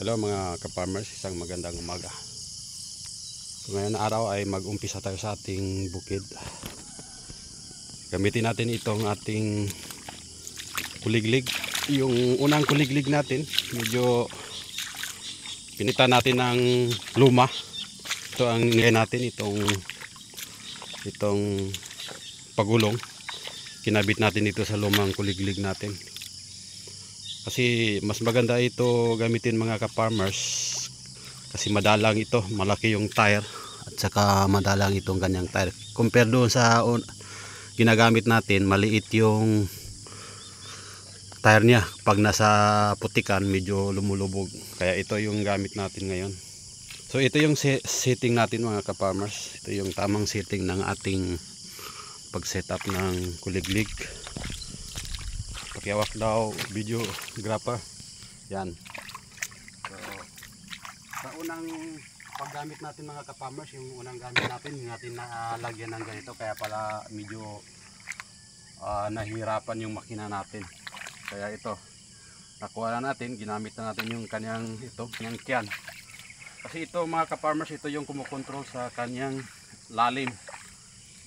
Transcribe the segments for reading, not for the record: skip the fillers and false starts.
Hello mga ka-farmers, isang magandang umaga. So, ngayon araw ay mag-umpisa tayo sa ating bukid. Gamitin natin itong ating kuliglig. Yung unang kuliglig natin, medyo pinitan natin ng luma. Ito ang nilagay natin, itong pagulong. Kinabit natin ito sa lumang kuliglig natin. Kasi mas maganda ito gamitin mga ka-farmers kasi madalang ito, malaki yung tire at saka madalang itong ganyang tire compare doon sa ginagamit natin, maliit yung tire niya. Pag nasa putikan medyo lumulubog, kaya ito yung gamit natin ngayon. So ito yung setting natin mga ka-farmers, ito yung tamang setting ng ating pag setup ng kuliglig. Pakiawak daw videographer. Yan. So, sa unang paggamit natin mga ka-farmers, yung unang gamit natin, hindi natin nalagyan ng ganito, kaya pala medyo nahihirapan yung makina natin. Kaya ito, nakuha na natin, ginamit na natin yung kanyang tiyan. Kasi ito mga ka-farmers, ito yung kumukontrol sa kanyang lalim.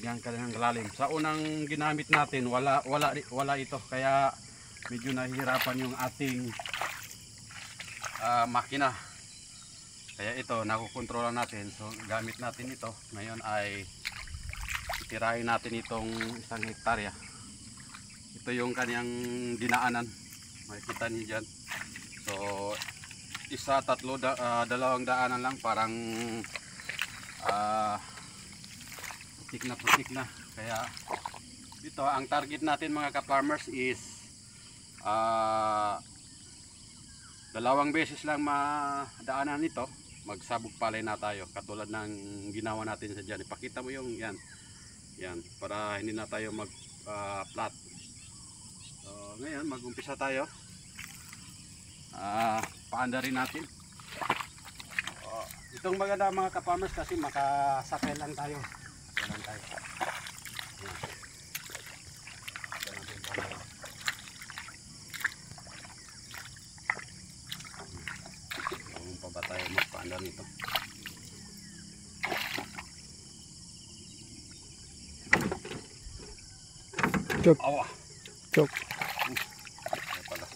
Yan kanyang lalim. Sa unang ginamit natin, wala ito, kaya medyo nahihirapan yung ating makina. Kaya ito nakukontrolan natin. So gamit natin ito. Ngayon ay itirahin natin itong 1 hektarya. Ito yung kanyang dinaanan, makikita niyo dyan. So 1, 3, 2 daanan lang, parang putik na. Kaya dito ang target natin mga ka-farmers is 2 beses lang madaanan nito, magsabog palay na tayo katulad ng ginawa natin sa dyan. Ipakita mo yung yan para hindi na tayo mag flat. So ngayon mag-umpisa tayo, paandarin natin. Itong maganda mga ka-farmers kasi makasakay lang tayo. Kung pa ba tayo magpaandar nito? Chok. Awa! Chok. Pala.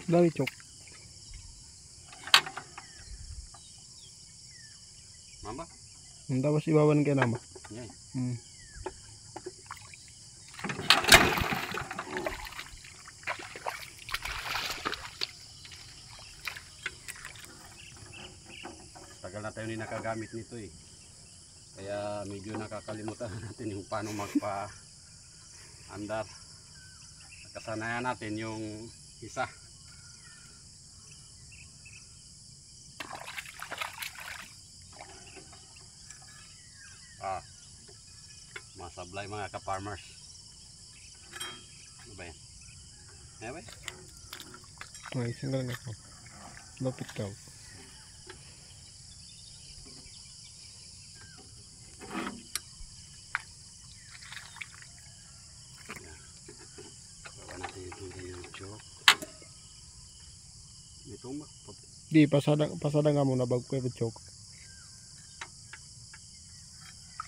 Dari chok. Mamba? Tapos ibawan kay nama. Yan. Tagal na tayo hindi nakagamit nito eh. Kaya medyo nakakalimutan natin yung paano magpa-andar. Nakasanayan natin yung isa. Masablay mga ka-farmers. Ano ba yan? Ano ba yan? Ay, isang lang ako. Lapit ka. Bawa natin yung joke. Ito ba? Di, pasada nga muna bago kayo chok.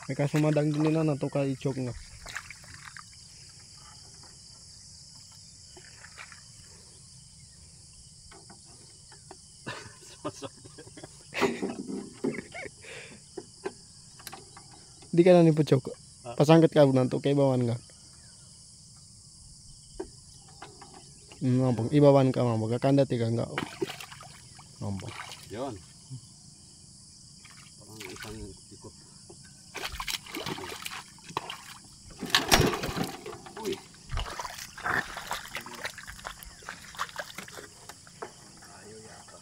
May kasumadang din nila na ito ka i-chok nga. Di ka na ni po chok. Pasangkat ka na ito kay ibawan nga. Ibawan ka mga magkakandati ka nga. Yun. Parang isang ikot. Uy. Ayaw yata.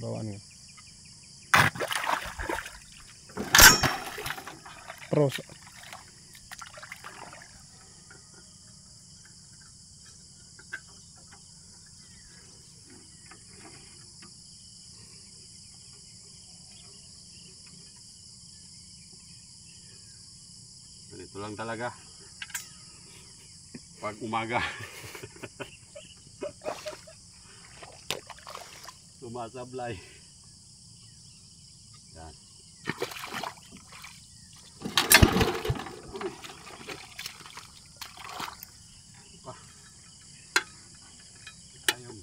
Bawaan nga. Pros. Ito lang talaga. Pag umaga. Sumasablay. Yan. Pa. Ayun.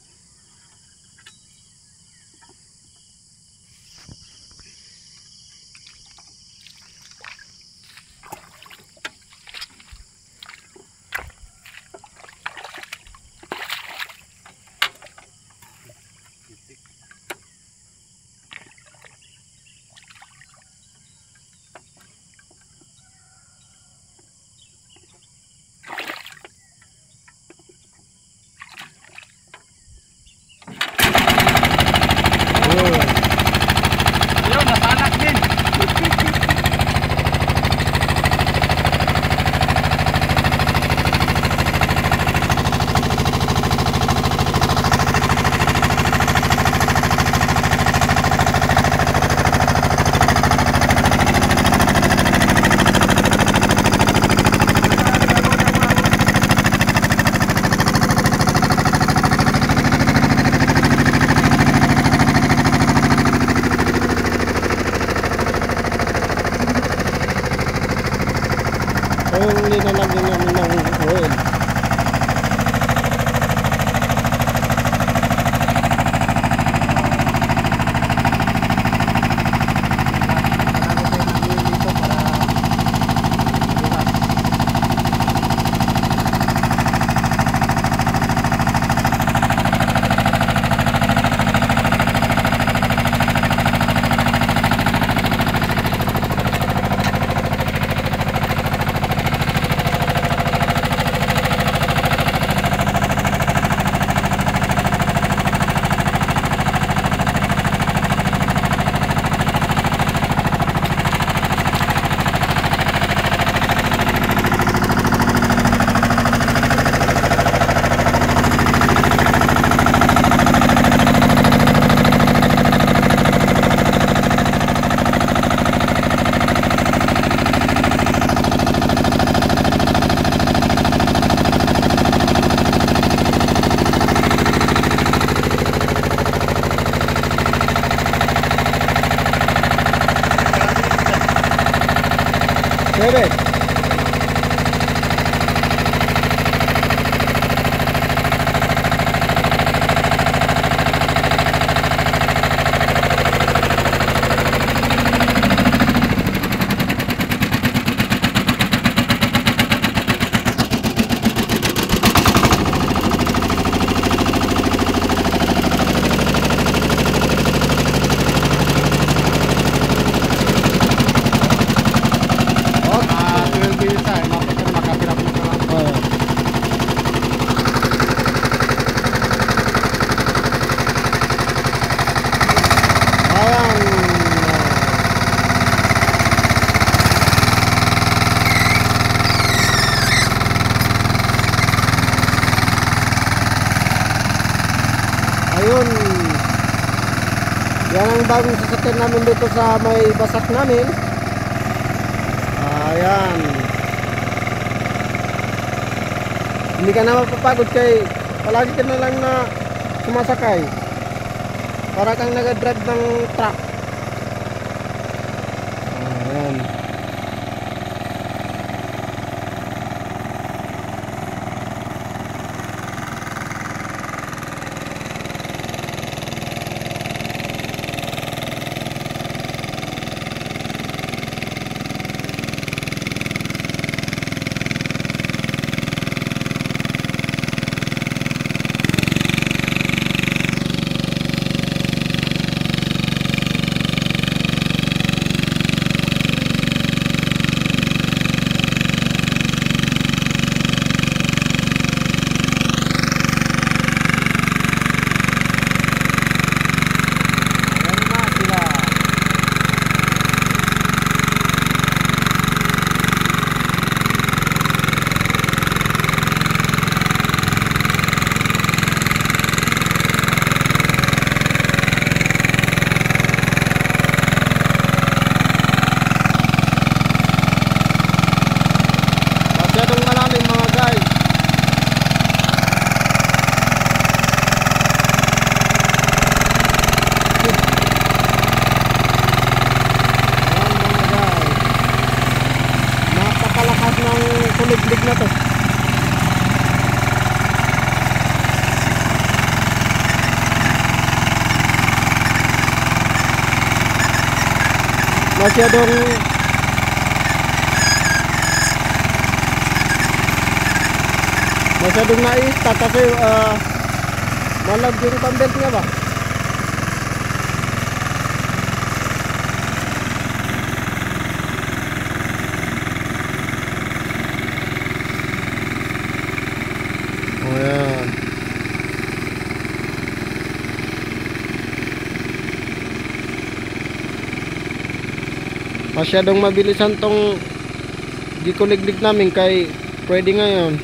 Ayun, nasalak din. Ayun, linalagyan namin ng oil. Bebe. Ayun. Yan ang bagong sasakyan namin dito sa may basak namin. Ayan. Hindi ka na mapapagod kay palagi ka na lang na sumasakay. Para kang nag-drive ng truck. Ayan. kuliglig na to. Masyadong naista kasi malag yung pambelt nga ba. Oh yan. Masyadong mabilisan tong gikuliglig namin kay pwede ngayon.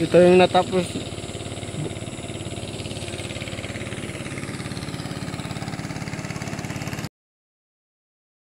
Ito yung natapos